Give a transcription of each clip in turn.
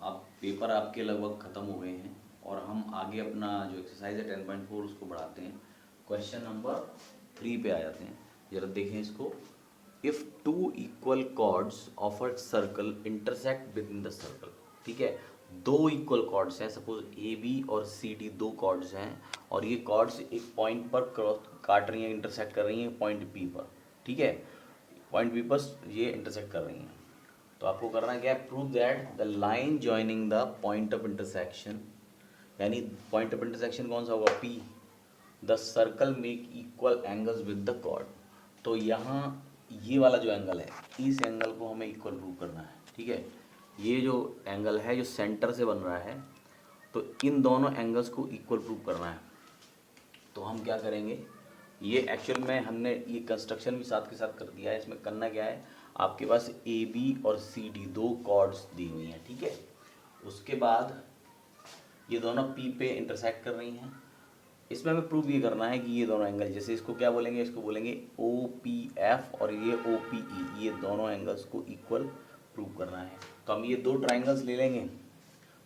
आप पेपर आपके लगभग ख़त्म हो गए हैं और हम आगे अपना जो एक्सरसाइज है 10.4 उसको बढ़ाते हैं। क्वेश्चन नंबर 3 पे आ जाते हैं। जरा देखें इसको। If two equal chords of a circle intersect within the circle, ठीक है, दो इक्वल कॉर्ड्स हैं, सपोज ए बी और सी डी दो कॉर्ड्स हैं और ये कॉर्ड्स एक पॉइंट पर क्रॉस काट रही हैं, इंटरसेक्ट कर रही हैं पॉइंट पी पर, ठीक है, पॉइंट पी पर ये इंटरसेक्ट कर रही हैं। तो आपको करना क्या है, prove that the line joining the point of intersection, यानी पॉइंट ऑफ इंटरसेक्शन कौन सा होगा, P, the circle make equal angles with the chord. तो यहाँ ये वाला जो एंगल है, इस एंगल को हमें इक्वल प्रूव करना है, ठीक है। ये जो एंगल है जो सेंटर से बन रहा है, तो इन दोनों एंगल्स को इक्वल प्रूव करना है। तो हम क्या करेंगे, ये एक्चुअल में हमने ये कंस्ट्रक्शन भी साथ के साथ कर दिया है। इसमें करना क्या है, आपके पास ए बी और सी डी दो कॉर्ड्स दी हुई हैं, ठीक है। उसके बाद ये दोनों पी पे इंटरसेक्ट कर रही हैं। इसमें हमें प्रूव ये करना है कि ये दोनों एंगल, जैसे इसको क्या बोलेंगे, इसको बोलेंगे ओ पी एफ और ये ओ पी ई, ये दोनों एंगल्स को इक्वल प्रूव करना है। तो हम ये दो ट्राइंगल्स ले लेंगे,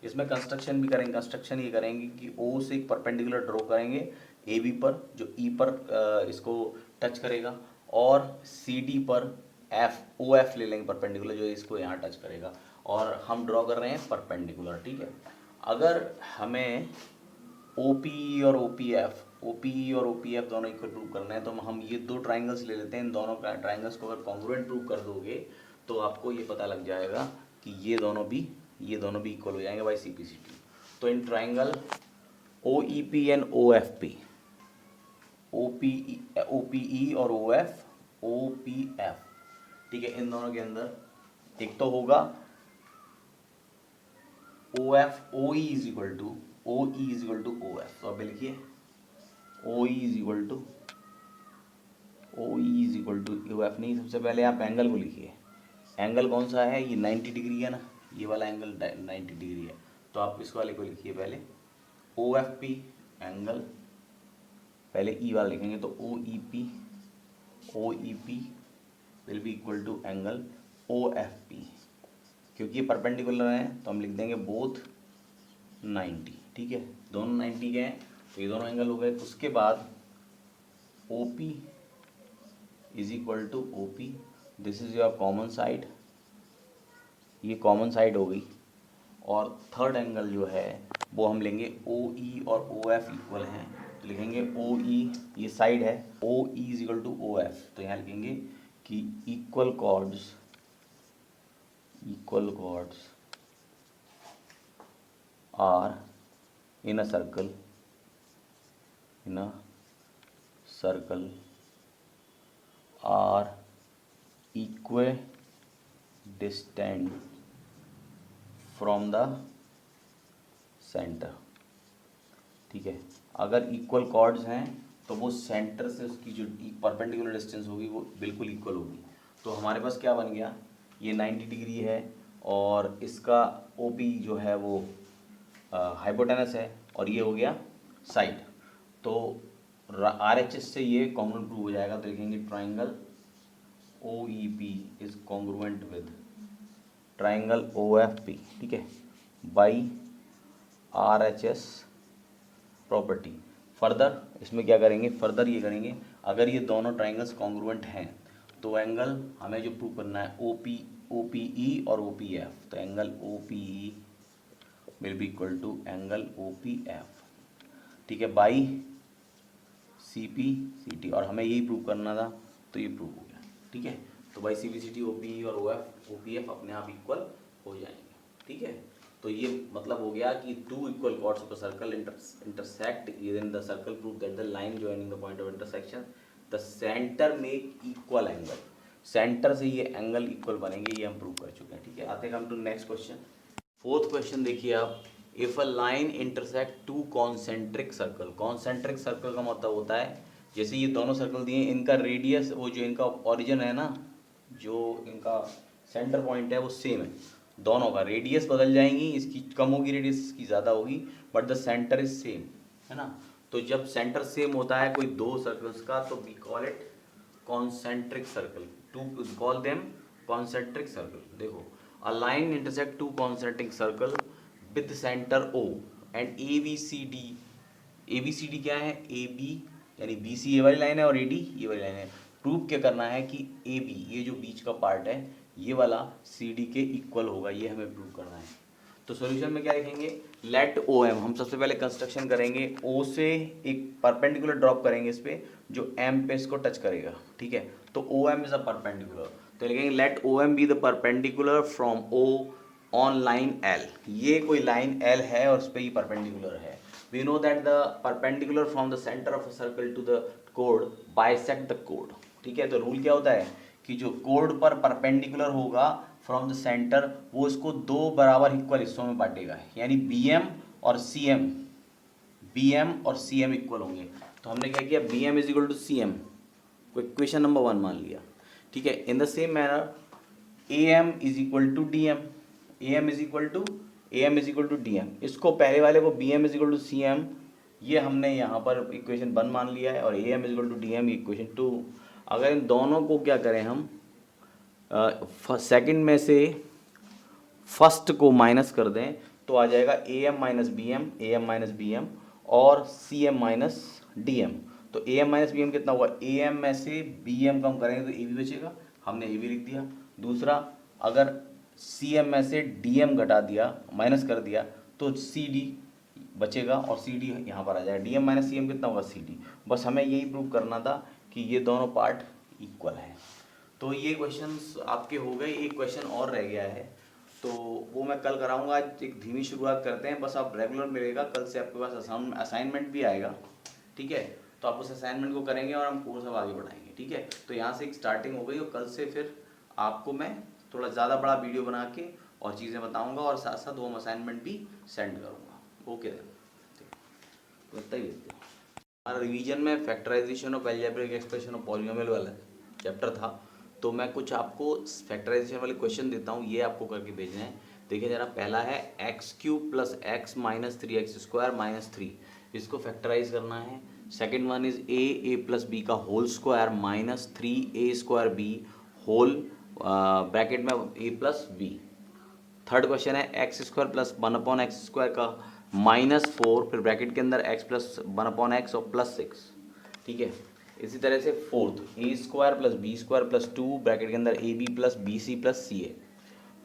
इसमें कंस्ट्रक्शन भी करेंगे। कंस्ट्रक्शन ये करेंगे कि ओ से एक परपेंडिकुलर ड्रॉ करेंगे ए बी पर, जो ई पर इसको टच करेगा, और सी डी पर एफ ओ एफ ले लेंगे परपेंडिकुलर, जो इसको यहाँ टच करेगा, और हम ड्रॉ कर रहे हैं परपेंडिकुलर, ठीक है। अगर हमें ओ पी ई और O P F, O P E और ओ पी एफ दोनों इक्वल प्रूव करना है, तो हम ये दो ट्राइंगल्स ले लेते हैं। इन दोनों ट्राइंगल्स को अगर कॉन्ग्रुएंट प्रूव कर दोगे तो आपको ये पता लग जाएगा कि ये दोनों भी इक्वल हो जाएंगे by C P C T. तो इन triangle O E P and O F P, O P E और ओ पी एफ, ठीक है, इन दोनों के अंदर एक तो होगा O F O E is equal to O F. तो अब लिखिए O E is equal to O F, नहीं, सबसे पहले आप एंगल को लिखिए। एंगल कौन सा है, ये 90 डिग्री है ना, ये वाला एंगल 90 डिग्री है। तो आप इस वाले को लिखिए पहले ओ एफ पी एंगल, पहले ई वाला लिखेंगे तो O E P will be equal to angle O F P. क्योंकि ये परपेंडिकुलर हैं तो हम लिख देंगे बोथ 90, ठीक है, दोनों 90 के हैं, तो ये दोनों एंगल हो गए। उसके बाद O P is equal to O P, this is your common side, ये कॉमन साइड हो गई। और थर्ड एंगल जो है वो हम लेंगे ओ ई और ओ एफ इक्वल हैं, तो लिखेंगे ओ ई, ये साइड है, O E is equal to O F, तो यहाँ लिखेंगे कि equal chords are in a circle are equidistant from the centre, ठीक है। अगर इक्वल कॉर्ड्स हैं तो वो सेंटर से उसकी जो परपेंडिकुलर डिस्टेंस होगी वो बिल्कुल इक्वल होगी। तो हमारे पास क्या बन गया, ये 90 डिग्री है और इसका ओ पी जो है वो हाइपोटेनस है और ये हो गया साइड। तो आर एच एस से ये कॉन्ग्रुएंट प्रूव हो जाएगा। तो लिखेंगे triangle O E P is congruent with triangle O F P, ठीक है, by R H S property. Further इसमें क्या करेंगे, फर्दर ये करेंगे, अगर ये दोनों ट्राइंगल्स कॉन्ग्रुएंट हैं तो एंगल हमें जो प्रूव करना है ओ पी ई और ओ पी एफ, तो angle O P E will be equal to angle O P F, ठीक है, by C P C T, और हमें यही प्रूव करना था तो ये प्रूव हो गया, ठीक है। तो by C P C T O P E और ओ पी एफ अपने आप इक्वल हो जाएंगे, ठीक है। तो ये मतलब हो गया कि two equal chords of a circle intersect within the circle, prove that the line joining the point of intersection the centre make equal angle, centre से ये एंगल इक्वल बनेंगे, ये हम प्रूव कर चुके हैं, ठीक है। आते हैं हम to next question. Fourth question देखिए आप, if a line intersect two concentric circle, concentric circle का मतलब होता है जैसे ये दोनों सर्कल दिए, इनका रेडियस, वो जो इनका ओरिजिन है ना, जो इनका सेंटर पॉइंट है वो सेम है, दोनों का रेडियस बदल जाएंगी, इसकी कम होगी रेडियस, इसकी ज़्यादा होगी, but the centre is same, है ना। तो जब सेंटर सेम होता है कोई दो सर्कल्स का, तो we call it concentric circle, to call them concentric circle. देखो a line intersect two concentric circle with centre O and ABCD क्या है, AB यानी BC ये वाली लाइन है और AD ये वाली लाइन है। प्रूव क्या करना है कि AB ये जो बीच का पार्ट है ये वाला CD के इक्वल होगा, ये हमें प्रूव करना है। तो सॉल्यूशन में क्या लिखेंगे, लेट OM, हम सबसे पहले कंस्ट्रक्शन करेंगे, O से एक परपेंडिकुलर ड्रॉप करेंगे इस पे जो M पे इसको टच करेगा, ठीक है। तो OM इज अ परपेंडिकुलर, तो लिखेंगे let OM be the perpendicular from O on line L। ये कोई लाइन L है और उस पर ये परपेंडिकुलर है। We know that the perpendicular from the center of a circle to the chord bisect the chord, ठीक है। तो रूल क्या होता है कि जो कोड पर परपेंडिकुलर होगा फ्रॉम द सेंटर वो इसको दो बराबर इक्वल हिस्सों में बांटेगा, यानी BM और CM इक्वल होंगे। तो हमने क्या किया, BM is equal to CM को इक्वेशन नंबर 1 मान लिया, ठीक है। In the same manner AM is equal to DM, AM is equal to DM, इसको पहले वाले को BM is equal to CM ये हमने यहाँ पर इक्वेशन 1 मान लिया है, और AM is equal to DM equation 2। अगर इन दोनों को क्या करें हम, सेकंड में से फर्स्ट को माइनस कर दें तो आ जाएगा AM माइनस BM और CM माइनस DM। तो AM माइनस BM कितना हुआ, AM में से BM कम करेंगे तो AB बचेगा, हमने AB लिख दिया। दूसरा, अगर CM में से DM घटा दिया, माइनस कर दिया, तो CD बचेगा और CD यहाँ पर आ जाएगा। DM माइनस CM कितना होगा, CD। बस हमें यही प्रूव करना था कि ये दोनों पार्ट इक्वल है। तो ये क्वेश्चंस आपके हो गए, एक क्वेश्चन और रह गया है तो वो मैं कल कराऊंगा। आज एक धीमी शुरुआत करते हैं, बस आप रेगुलर मिलेगा, कल से आपके पास असाइनमेंट भी आएगा, ठीक है। तो आप उस असाइनमेंट को करेंगे और हम कोर्स अब आगे बढ़ाएंगे, ठीक है। तो यहाँ से एक स्टार्टिंग हो गई और कल से फिर आपको मैं थोड़ा ज़्यादा बड़ा वीडियो बना के और चीज़ें बताऊँगा और साथ साथ होम असाइनमेंट भी सेंड करूँगा। ओके देन, इतना ही देखते हैं। हमारा रिवीजन में factorisation of algebraic expression of polynomial वाला चैप्टर था, तो मैं कुछ आपको फैक्टराइजेशन वाले क्वेश्चन देता हूँ, ये आपको करके भेजना है। देखिए जरा, पहला है x³ plus x minus 3x² minus 3, इसको फैक्टराइज करना है। Second one is a plus b का whole square minus 3a² b whole bracket में a plus b। Third question है x² प्लस 1/x² का -4 फिर ब्रैकेट के अंदर x प्लस 1/x और प्लस 6, ठीक है। इसी तरह से fourth a² plus b² plus 2 bracket के अंदर ab plus bc plus ca।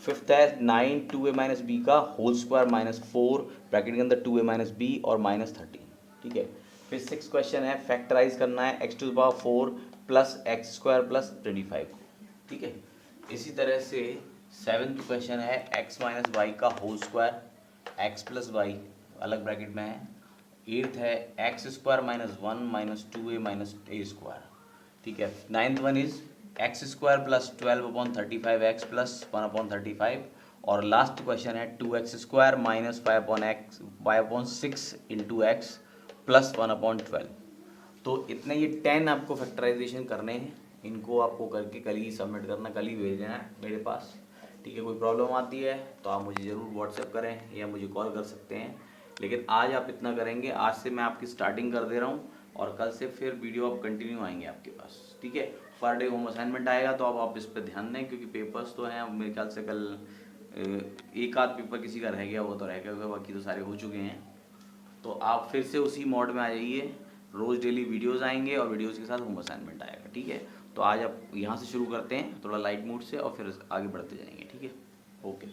Fifth है 9 2a माइनस बी का होल स्क्वायर -4 ब्रैकेट के अंदर 2a माइनस बी और -13, ठीक है। फिर सिक्स क्वेश्चन है फैक्टराइज करना है x⁴ प्लस x² प्लस 25, ठीक है। इसी तरह से सेवन्थ क्वेश्चन है x माइनस वाई का whole square x plus Y अलग ब्रैकेट में है। एट्थ है x² minus 1 minus 2a minus a², ठीक है। Ninth one is x² plus 12/35x plus 1/35 और लास्ट क्वेश्चन है 2x² minus 5/6 into x plus 1/12। तो इतने ये 10 आपको फैक्टराइजेशन करने हैं, इनको आपको करके कल ही सबमिट करना, कल ही भेजना है मेरे पास, ठीक है। कोई प्रॉब्लम आती है तो आप मुझे ज़रूर व्हाट्सएप करें या मुझे कॉल कर सकते हैं, लेकिन आज आप इतना करेंगे। आज से मैं आपकी स्टार्टिंग कर दे रहा हूँ और कल से फिर वीडियो आप कंटिन्यू आएंगे आपके पास, ठीक है। पर डे होम असाइनमेंट आएगा तो अब आप इस पर ध्यान दें, क्योंकि पेपर्स तो हैं मेरे ख्याल से कल एक आध पेपर किसी का रह गया, वो तो रह गया होगा, बाकी तो सारे हो चुके हैं। तो आप फिर से उसी मोड में आ जाइए, रोज़ डेली वीडियोस आएंगे और वीडियोस के साथ होम असाइनमेंट आएगा, ठीक है। तो आज आप यहाँ से शुरू करते हैं थोड़ा लाइट मूड से और फिर आगे बढ़ते जाएंगे, ठीक है। ओके।